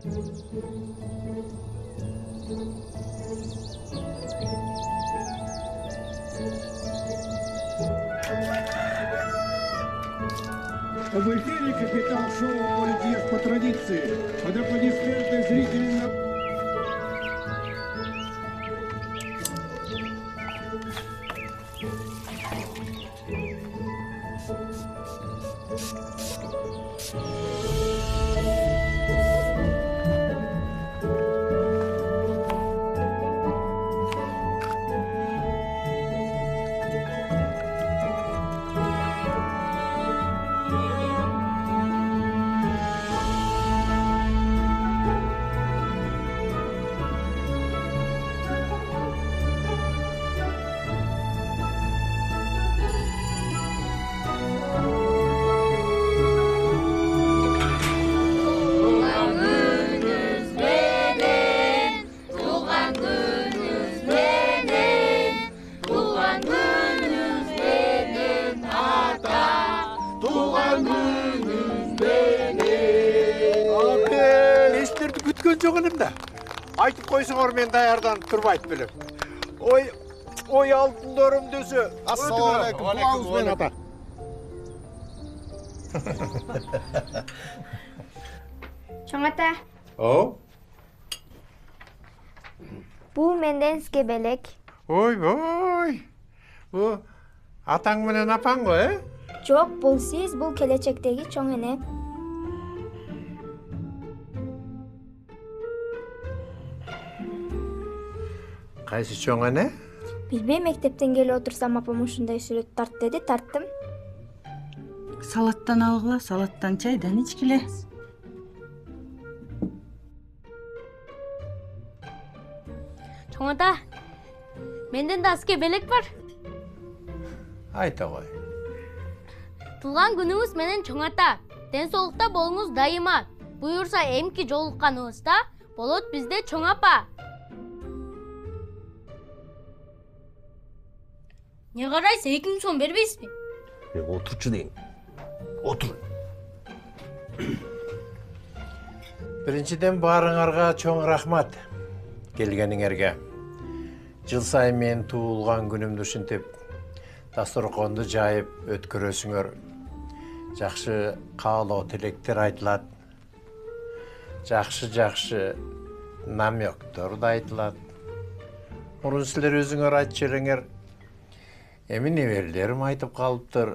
В эфире капитан шоу «Политех по традиции». Под аплодисменты зрителей на... Жоғынымда. Айтып қойсыңар мен даярданып тұрмайды біліп. Ой алтындорым дөсі. Ассалаумағалейкум. Құлағыңызбен ата. Чоң ата, О? бул менден сизге белек. Ой. Бұл атаң менен апаң ғой, Жок, бул сиз, бул келечектеги чоң эне. Қайсы чоң эне? Билбейм, мектептен келип отурсам апам ушундай сүрөт тарт деди, тарттым. Салаттан алгыла, салаттан чайдан ичкиле. Чоң ата, менден да сизге белек бар. Айта ғой. Туулган күнүңүз менен чоң ата. Ден соолукта болуңуз дайыма. Буюрса эмки жолукканыбызда болот бизде чоң апа. Не карайсың, 2000 сом бербейсизби? Отырчу дейін. Отыр. Биринчиден баарыңарга чоң рахмат келгениңерге. Жыл сайын мен туулган күнүмдү ушинтип дасторконду жайып өткөрөсүңөр. Жакшы каалоо тилектер айтылат. Жакшы намектор да айтылат. Мурун силер өзүңөр айтып жүрүңөр. Эми неберелерим айтып калыптыр.